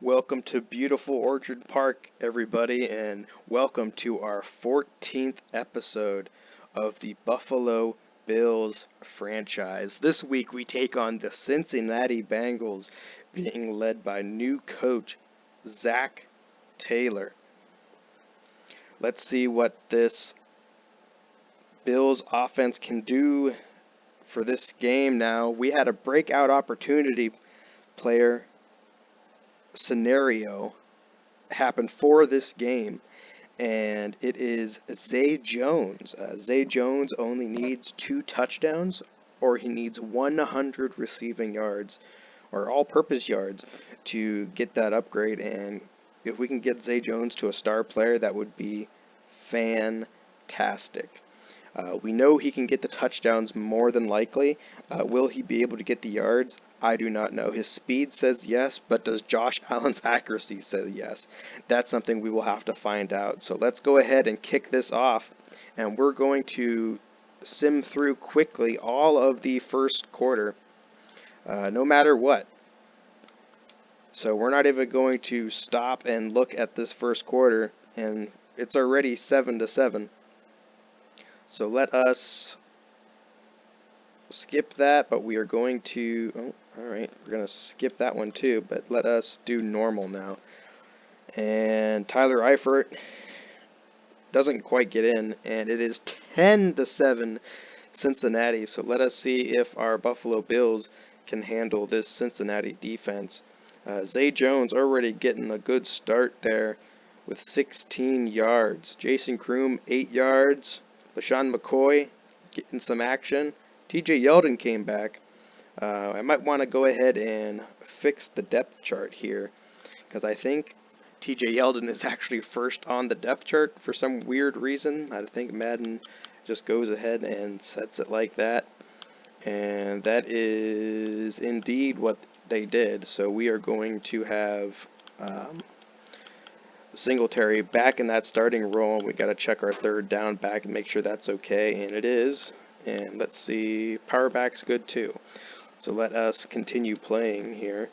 Welcome to beautiful Orchard Park, everybody, and welcome to our 14th episode of the Buffalo Bills franchise. This week we take on the Cincinnati Bengals, being led by new coach Zach Taylor. Let's see what this Bills offense can do for this game now. We had a breakout opportunity player scenario happen for this game, and it is Zay Jones. Zay Jones only needs 2 touchdowns, or he needs 100 receiving yards, or all-purpose yards, to get that upgrade. And if we can get Zay Jones to a star player, that would be fantastic. We know he can get the touchdowns more than likely. Will he be able to get the yards? I do not know. His speed says yes, but does Josh Allen's accuracy say yes? That's something we will have to find out. So let's go ahead and kick this off, and we're going to sim through quickly all of the first quarter, no matter what. So we're not even going to stop and look at this first quarter, and it's already 7-7. So let us skip that, but we are going to, oh, alright, we're going to skip that one too, but let us do normal now. And Tyler Eifert doesn't quite get in, and it is 10-7 Cincinnati. So let us see if our Buffalo Bills can handle this Cincinnati defense. Zay Jones already getting a good start there with 16 yards. Jason Kroom, 8 yards. LaShawn McCoy getting some action. TJ Yeldon came back. I might want to go ahead and fix the depth chart here, because I think TJ Yeldon is actually first on the depth chart for some weird reason. I think Madden just goes ahead and sets it like that. And that is indeed what they did. So we are going to have Singletary back in that starting role. We got to check our third down back and make sure that's okay, and it is. And let's see, power back's good too. So let us continue playing here.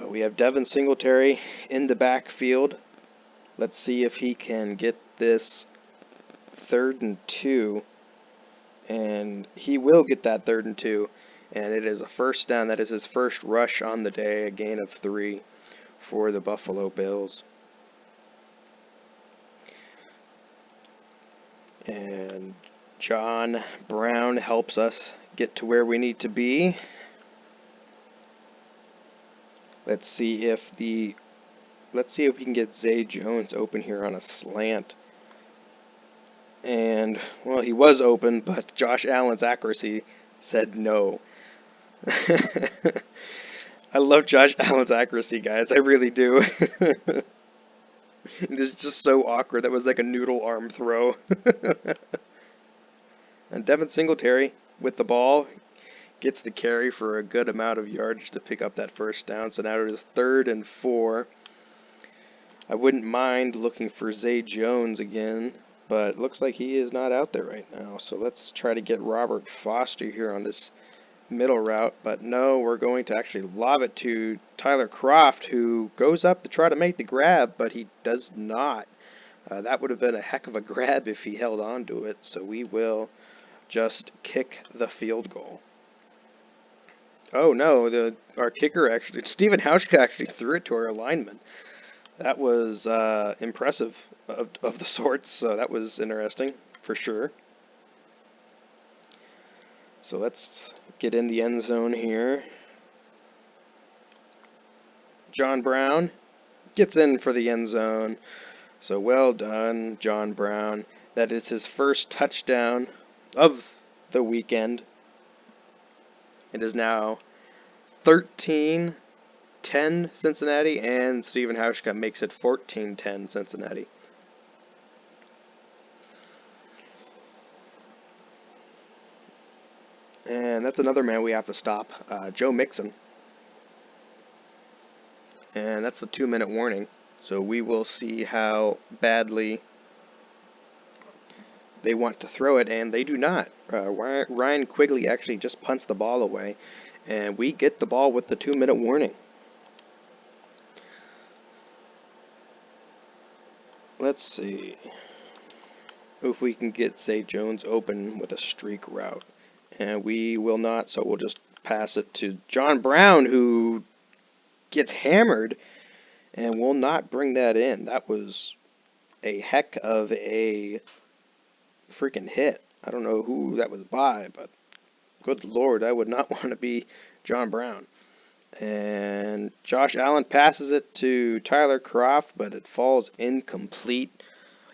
We have Devin Singletary in the backfield. Let's see if he can get this 3rd and 2, and he will get that 3rd and 2, and it is a first down. That is his first rush on the day, a gain of 3 for the Buffalo Bills. And John Brown helps us get to where we need to be. Let's see if we can get Zay Jones open here on a slant. And, well, he was open, but Josh Allen's accuracy said no. I love Josh Allen's accuracy, guys. I really do. It's just so awkward. That was like a noodle arm throw. And Devin Singletary with the ball gets the carry for a good amount of yardage to pick up that first down. So now it is 3rd and 4. I wouldn't mind looking for Zay Jones again, but it looks like he is not out there right now. So let's try to get Robert Foster here on this middle route, but no, we're going to actually lob it to Tyler Croft, who goes up to try to make the grab, but he does not. That would have been a heck of a grab if he held on to it, so we will just kick the field goal. Oh no, our kicker actually, Stephen Hauschka actually threw it to our lineman. That was impressive of the sorts, so that was interesting for sure. So let's get in the end zone here. John Brown gets in for the end zone. So well done, John Brown. That is his first touchdown of the weekend. It is now 13-10 Cincinnati, and Stephen Hauschka makes it 14-10 Cincinnati. And that's another man we have to stop, Joe Mixon. And that's the 2-minute warning. So we will see how badly they want to throw it, and they do not. Ryan Quigley actually just punts the ball away, and we get the ball with the 2-minute warning. Let's see if we can get Zay Jones open with a streak route. And we will not, so we'll just pass it to John Brown, who gets hammered and will not bring that in. That was a heck of a freaking hit. I don't know who that was by, but good Lord, I would not want to be John Brown. And Josh Allen passes it to Tyler Kroft, but it falls incomplete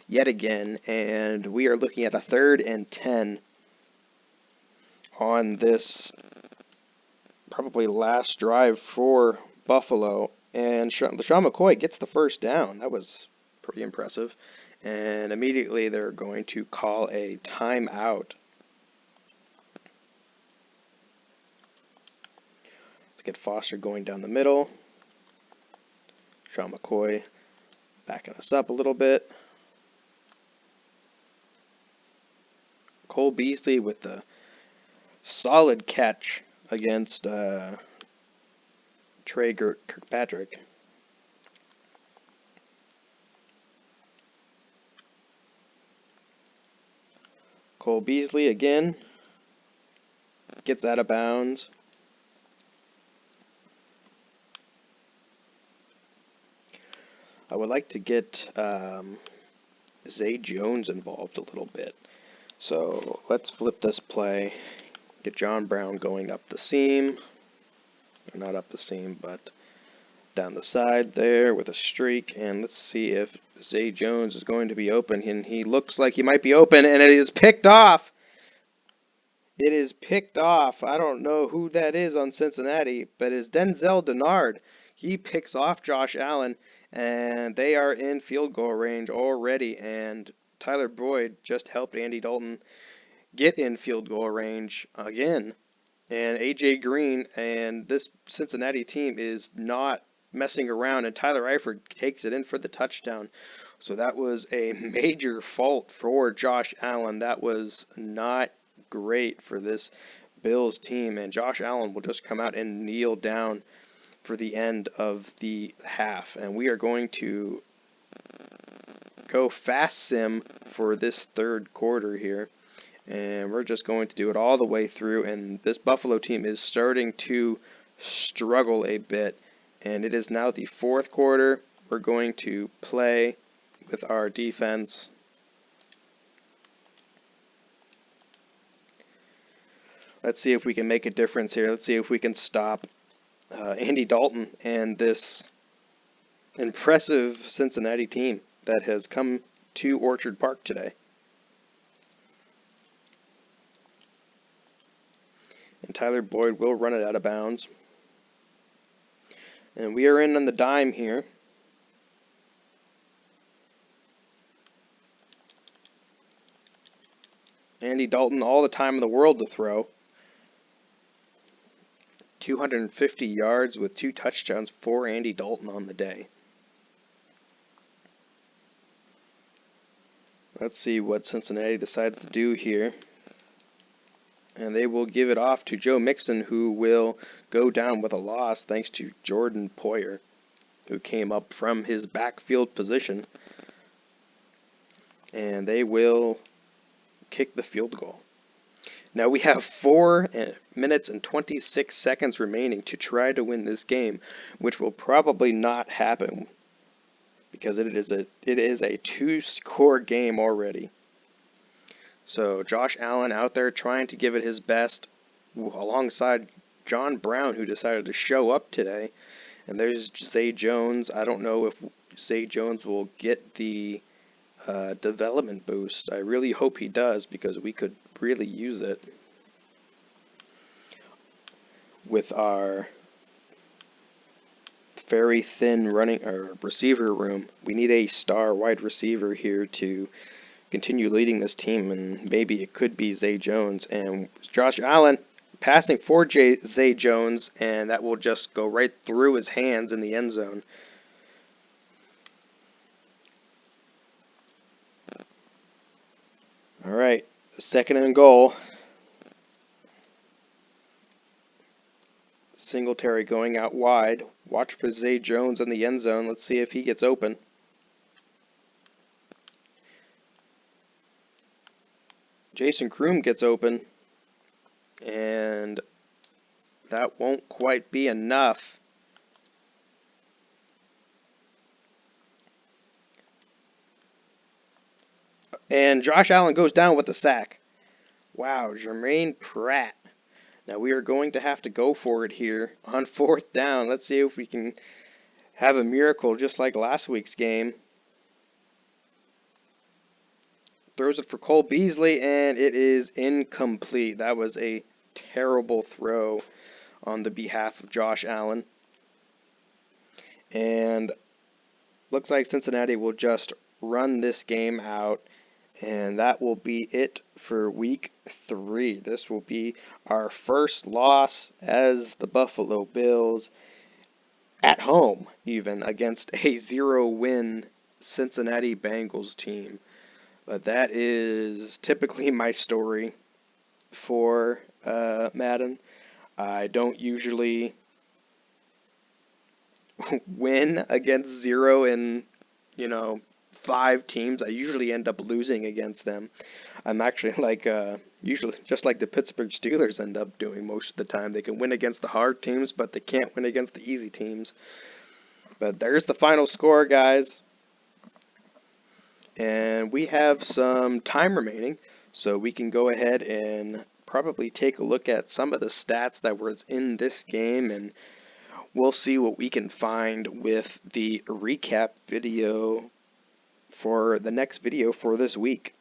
yet again. And we are looking at a 3rd and 10 on this probably last drive for Buffalo. And LaShawn McCoy gets the first down. That was pretty impressive. And immediately they're going to call a timeout. Let's get Foster going down the middle. Sean McCoy backing us up a little bit. Cole Beasley with the solid catch against Trey Kirkpatrick. Cole Beasley again gets out of bounds. I would like to get Zay Jones involved a little bit. So let's flip this play. Get John Brown going up the seam. Or not up the seam, but down the side there with a streak. And let's see if Zay Jones is going to be open. And he looks like he might be open, and it is picked off. It is picked off. I don't know who that is on Cincinnati, but it's Denzel Denard. He picks off Josh Allen, and they are in field goal range already. And Tyler Boyd just helped Andy Dalton get in field goal range again. And A.J. Green and this Cincinnati team is not messing around, and Tyler Eifert takes it in for the touchdown. So that was a major fault for Josh Allen. That was not great for this Bills team, and Josh Allen will just come out and kneel down for the end of the half. And we are going to go fast sim for this 3rd quarter here. And we're just going to do it all the way through. And this Buffalo team is starting to struggle a bit. And it is now the 4th quarter. We're going to play with our defense. Let's see if we can make a difference here. Let's see if we can stop Andy Dalton and this impressive Cincinnati team that has come to Orchard Park today. And Tyler Boyd will run it out of bounds. And we are in on the dime here. Andy Dalton, all the time in the world to throw. 250 yards with 2 touchdowns for Andy Dalton on the day. Let's see what Cincinnati decides to do here. And they will give it off to Joe Mixon, who will go down with a loss thanks to Jordan Poyer, who came up from his backfield position. And they will kick the field goal. Now we have 4 minutes and 26 seconds remaining to try to win this game, which will probably not happen because it is a 2-score game already. So Josh Allen out there trying to give it his best alongside John Brown, who decided to show up today. And there's Zay Jones. I don't know if Zay Jones will get the development boost. I really hope he does because we could really use it with our very thin running or receiver room. We need a star wide receiver here to continue leading this team, and maybe it could be Zay Jones. And Josh Allen passing for Zay Jones, and that will just go right through his hands in the end zone. All right, 2nd and goal. Singletary going out wide. Watch for Zay Jones in the end zone. Let's see if he gets open. Jason Kroom gets open, and that won't quite be enough. And Josh Allen goes down with the sack. Wow, Jermaine Pratt. Now we are going to have to go for it here on fourth down. Let's see if we can have a miracle just like last week's game. Throws it for Cole Beasley, and it is incomplete. That was a terrible throw on the behalf of Josh Allen. And looks like Cincinnati will just run this game out, and that will be it for week 3. This will be our first loss as the Buffalo Bills at home, even against a 0-win Cincinnati Bengals team. But that is typically my story for Madden. I don't usually win against 0 and 5 teams. I usually end up losing against them. I'm actually like usually just like the Pittsburgh Steelers end up doing most of the time. They can win against the hard teams, but they can't win against the easy teams. But there's the final score, guys. And we have some time remaining, so we can go ahead and probably take a look at some of the stats that were in this game, and we'll see what we can find with the recap video for the next video for this week.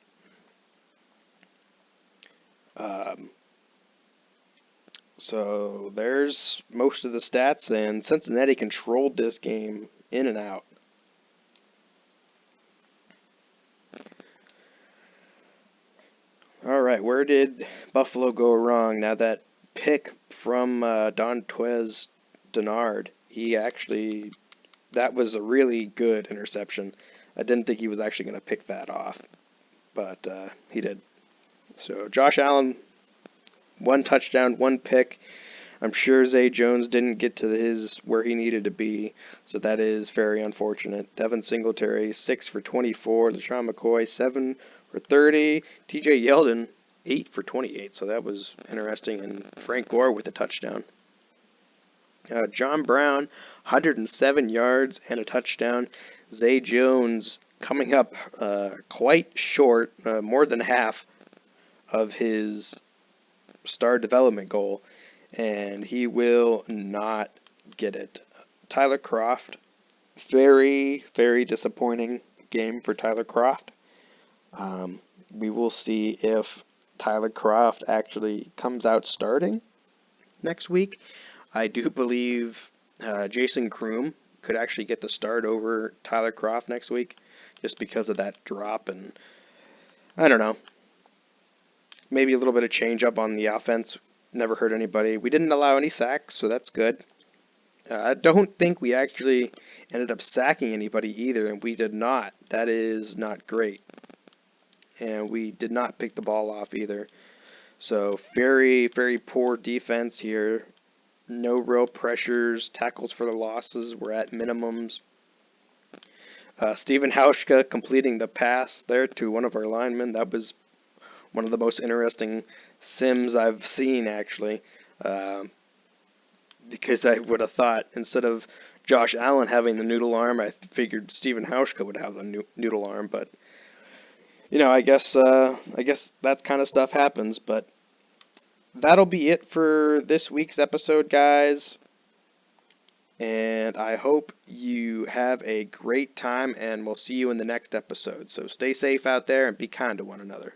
So there's most of the stats, and Cincinnati controlled this game in and out. All right, where did Buffalo go wrong? Now that pick from Dontez Denard, that was a really good interception. I didn't think he was actually going to pick that off, but he did. So Josh Allen, 1 touchdown, 1 pick. I'm sure Zay Jones didn't get to where he needed to be, so that is very unfortunate. Devin Singletary, 6 for 24. LaShawn McCoy, 7 for 30. TJ Yeldon, 8 for 28, so that was interesting. And Frank Gore with a touchdown. John Brown, 107 yards and a touchdown. Zay Jones coming up quite short, more than half of his star development goal, and he will not get it. Tyler Kroft, very, very disappointing game for Tyler Kroft. We will see if Tyler Kroft actually comes out starting next week. I do believe Jason Kroom could actually get the start over Tyler Kroft next week just because of that drop, and I don't know. Maybe a little bit of change up on the offense. Never hurt anybody. We didn't allow any sacks, so that's good. I don't think we actually ended up sacking anybody either, and we did not. That is not great. And we did not pick the ball off either. So very, very poor defense here. No real pressures. Tackles for the losses were at minimums. Steven Hauschka completing the pass there to one of our linemen. That was one of the most interesting sims I've seen, actually, because I would have thought instead of Josh Allen having the noodle arm, I figured Steven Hauschka would have the noodle arm. But I guess that kind of stuff happens. But that'll be it for this week's episode, guys. And I hope you have a great time, and we'll see you in the next episode. So stay safe out there and be kind to one another.